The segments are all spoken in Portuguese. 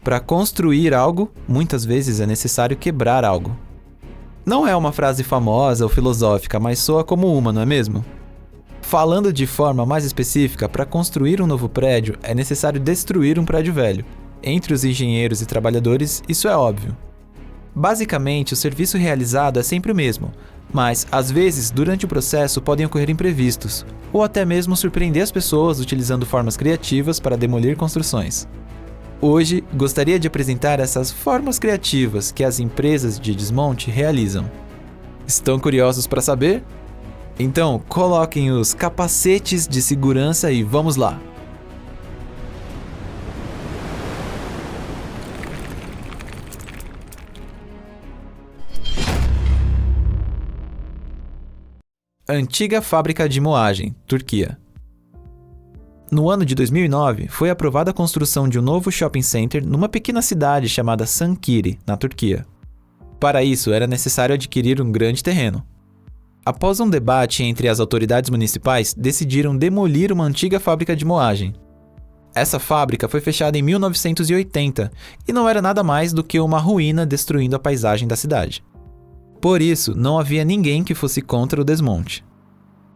Para construir algo, muitas vezes é necessário quebrar algo. Não é uma frase famosa ou filosófica, mas soa como uma, não é mesmo? Falando de forma mais específica, para construir um novo prédio é necessário destruir um prédio velho. Entre os engenheiros e trabalhadores, isso é óbvio. Basicamente, o serviço realizado é sempre o mesmo, mas, às vezes, durante o processo podem ocorrer imprevistos, ou até mesmo surpreender as pessoas utilizando formas criativas para demolir construções. Hoje, gostaria de apresentar essas formas criativas que as empresas de desmonte realizam. Estão curiosos para saber? Então, coloquem os capacetes de segurança e vamos lá! Antiga fábrica de moagem, Turquia. No ano de 2009, foi aprovada a construção de um novo shopping center numa pequena cidade chamada Sankiri, na Turquia. Para isso, era necessário adquirir um grande terreno. Após um debate entre as autoridades municipais, decidiram demolir uma antiga fábrica de moagem. Essa fábrica foi fechada em 1980 e não era nada mais do que uma ruína destruindo a paisagem da cidade. Por isso, não havia ninguém que fosse contra o desmonte.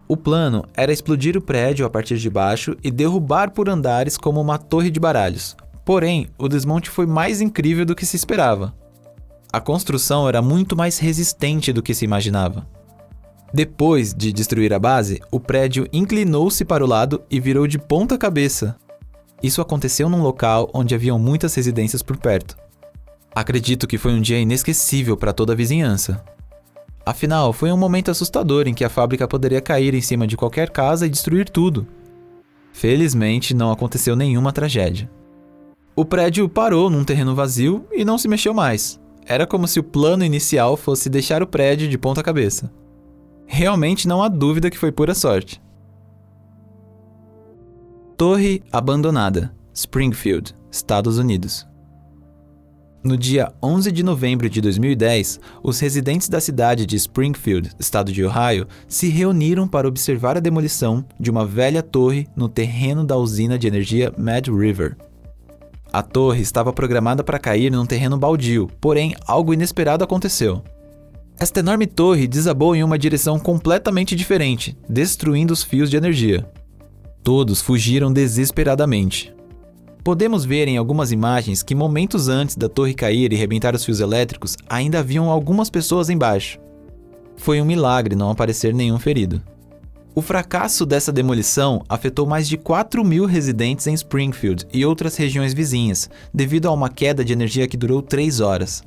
O plano era explodir o prédio a partir de baixo e derrubar por andares como uma torre de baralhos. Porém, o desmonte foi mais incrível do que se esperava. A construção era muito mais resistente do que se imaginava. Depois de destruir a base, o prédio inclinou-se para o lado e virou de ponta cabeça. Isso aconteceu num local onde haviam muitas residências por perto. Acredito que foi um dia inesquecível para toda a vizinhança. Afinal, foi um momento assustador em que a fábrica poderia cair em cima de qualquer casa e destruir tudo. Felizmente, não aconteceu nenhuma tragédia. O prédio parou num terreno vazio e não se mexeu mais. Era como se o plano inicial fosse deixar o prédio de ponta cabeça. Realmente não há dúvida que foi pura sorte. Torre abandonada, Springfield, Estados Unidos. No dia 11 de novembro de 2010, os residentes da cidade de Springfield, estado de Ohio, se reuniram para observar a demolição de uma velha torre no terreno da usina de energia Mad River. A torre estava programada para cair num terreno baldio, porém algo inesperado aconteceu. Esta enorme torre desabou em uma direção completamente diferente, destruindo os fios de energia. Todos fugiram desesperadamente. Podemos ver em algumas imagens que momentos antes da torre cair e rebentar os fios elétricos, ainda haviam algumas pessoas embaixo. Foi um milagre não aparecer nenhum ferido. O fracasso dessa demolição afetou mais de 4.000 residentes em Springfield e outras regiões vizinhas, devido a uma queda de energia que durou 3 horas.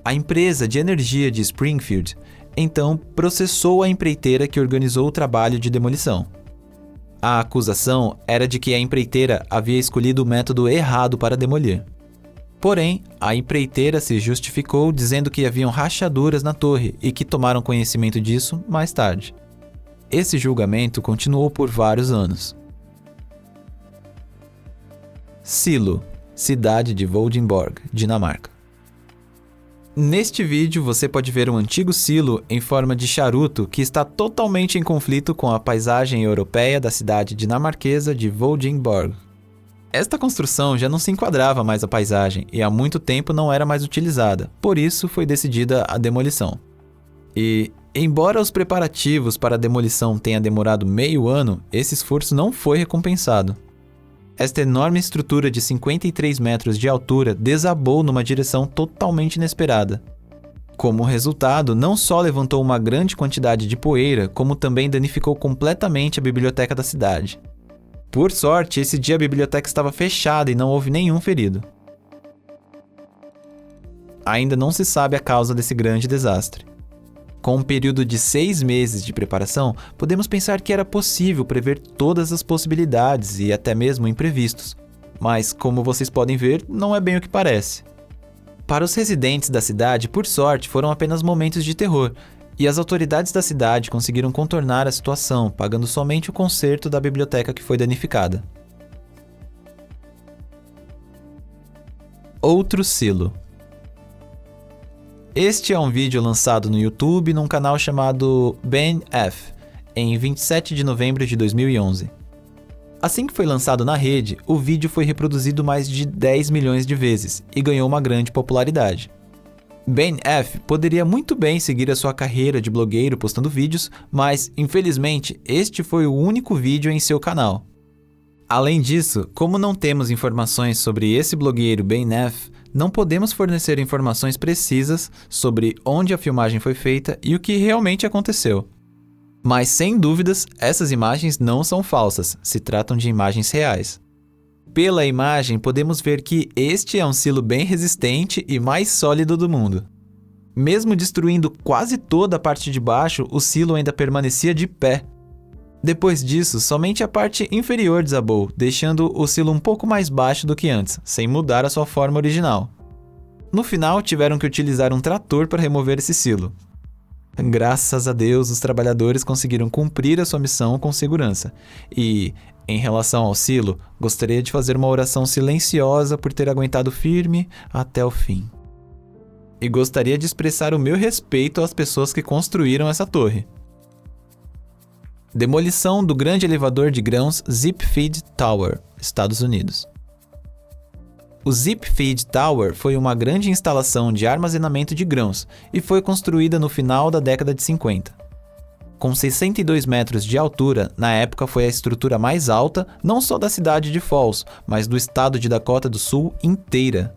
A empresa de energia de Springfield, então, processou a empreiteira que organizou o trabalho de demolição. A acusação era de que a empreiteira havia escolhido o método errado para demolir. Porém, a empreiteira se justificou dizendo que haviam rachaduras na torre e que tomaram conhecimento disso mais tarde. Esse julgamento continuou por vários anos. Silo, cidade de Woldemborg, Dinamarca. Neste vídeo você pode ver um antigo silo em forma de charuto que está totalmente em conflito com a paisagem europeia da cidade dinamarquesa de Woldemborg. Esta construção já não se enquadrava mais à paisagem e há muito tempo não era mais utilizada, por isso foi decidida a demolição. E, embora os preparativos para a demolição tenham demorado meio ano, esse esforço não foi recompensado. Esta enorme estrutura de 53 metros de altura desabou numa direção totalmente inesperada. Como resultado, não só levantou uma grande quantidade de poeira, como também danificou completamente a biblioteca da cidade. Por sorte, esse dia a biblioteca estava fechada e não houve nenhum ferido. Ainda não se sabe a causa desse grande desastre. Com um período de 6 meses de preparação, podemos pensar que era possível prever todas as possibilidades e até mesmo imprevistos. Mas, como vocês podem ver, não é bem o que parece. Para os residentes da cidade, por sorte, foram apenas momentos de terror, e as autoridades da cidade conseguiram contornar a situação, pagando somente o conserto da biblioteca que foi danificada. Outro silo. Este é um vídeo lançado no YouTube num canal chamado Ben F, em 27 de novembro de 2011. Assim que foi lançado na rede, o vídeo foi reproduzido mais de 10 milhões de vezes e ganhou uma grande popularidade. Ben F. poderia muito bem seguir a sua carreira de blogueiro postando vídeos, mas, infelizmente, este foi o único vídeo em seu canal. Além disso, como não temos informações sobre esse blogueiro Ben F., não podemos fornecer informações precisas sobre onde a filmagem foi feita e o que realmente aconteceu. Mas, sem dúvidas, essas imagens não são falsas, se tratam de imagens reais. Pela imagem, podemos ver que este é um silo bem resistente e mais sólido do mundo. Mesmo destruindo quase toda a parte de baixo, o silo ainda permanecia de pé. Depois disso, somente a parte inferior desabou, deixando o silo um pouco mais baixo do que antes, sem mudar a sua forma original. No final, tiveram que utilizar um trator para remover esse silo. Graças a Deus, os trabalhadores conseguiram cumprir a sua missão com segurança. E, em relação ao silo, gostaria de fazer uma oração silenciosa por ter aguentado firme até o fim. E gostaria de expressar o meu respeito às pessoas que construíram essa torre. Demolição do grande elevador de grãos Zip Feed Tower, Estados Unidos. O Zip Feed Tower foi uma grande instalação de armazenamento de grãos e foi construída no final da década de 50. Com 62 metros de altura, na época foi a estrutura mais alta não só da cidade de Falls, mas do estado de Dakota do Sul inteira.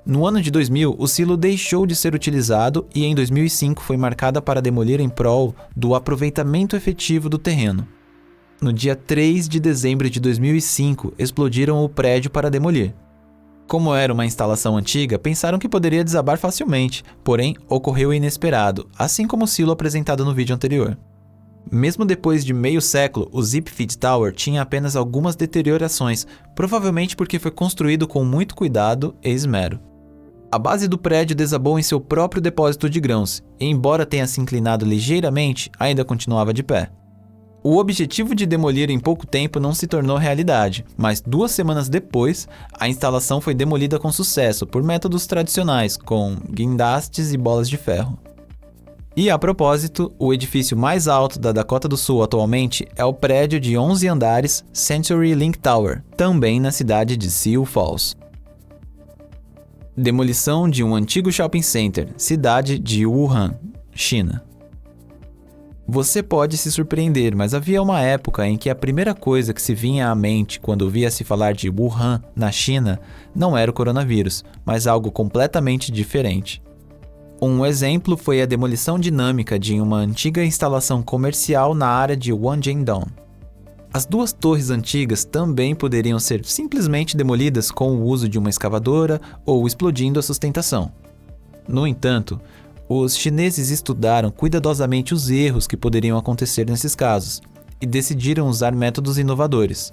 No ano de 2000, o silo deixou de ser utilizado e em 2005 foi marcada para demolir em prol do aproveitamento efetivo do terreno. No dia 3 de dezembro de 2005, explodiram o prédio para demolir. Como era uma instalação antiga, pensaram que poderia desabar facilmente, porém ocorreu inesperado, assim como o silo apresentado no vídeo anterior. Mesmo depois de meio século, o Zip Feed Tower tinha apenas algumas deteriorações, provavelmente porque foi construído com muito cuidado e esmero. A base do prédio desabou em seu próprio depósito de grãos, e embora tenha se inclinado ligeiramente, ainda continuava de pé. O objetivo de demolir em pouco tempo não se tornou realidade, mas 2 semanas depois, a instalação foi demolida com sucesso por métodos tradicionais, com guindastes e bolas de ferro. E a propósito, o edifício mais alto da Dakota do Sul atualmente é o prédio de 11 andares Century Link Tower, também na cidade de Sioux Falls. Demolição de um antigo shopping center, cidade de Wuhan, China. Você pode se surpreender, mas havia uma época em que a primeira coisa que se vinha à mente quando ouvia-se falar de Wuhan, na China, não era o coronavírus, mas algo completamente diferente. Um exemplo foi a demolição dinâmica de uma antiga instalação comercial na área de Wanjiandong. As 2 torres antigas também poderiam ser simplesmente demolidas com o uso de uma escavadora ou explodindo a sustentação. No entanto, os chineses estudaram cuidadosamente os erros que poderiam acontecer nesses casos e decidiram usar métodos inovadores.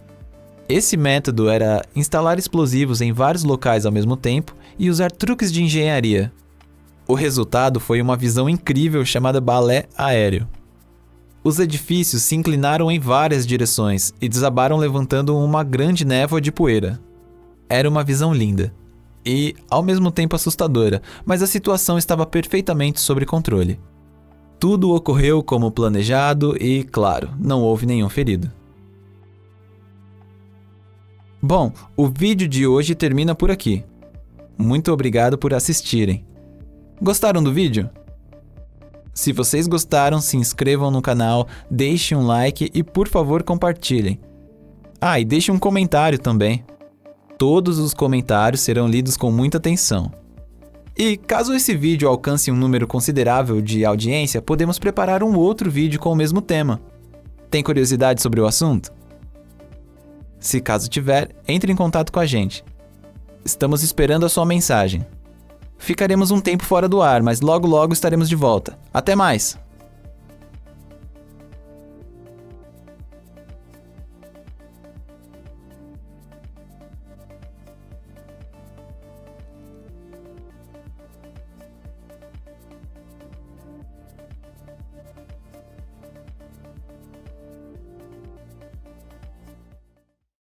Esse método era instalar explosivos em vários locais ao mesmo tempo e usar truques de engenharia. O resultado foi uma visão incrível chamada balé aéreo. Os edifícios se inclinaram em várias direções e desabaram levantando uma grande névoa de poeira. Era uma visão linda e, ao mesmo tempo, assustadora, mas a situação estava perfeitamente sob controle. Tudo ocorreu como planejado e, claro, não houve nenhum ferido. Bom, o vídeo de hoje termina por aqui. Muito obrigado por assistirem. Gostaram do vídeo? Se vocês gostaram, se inscrevam no canal, deixem um like e, por favor, compartilhem. E deixem um comentário também. Todos os comentários serão lidos com muita atenção. E, caso esse vídeo alcance um número considerável de audiência, podemos preparar um outro vídeo com o mesmo tema. Tem curiosidade sobre o assunto? Se caso tiver, entre em contato com a gente. Estamos esperando a sua mensagem. Ficaremos um tempo fora do ar, mas logo estaremos de volta. Até mais!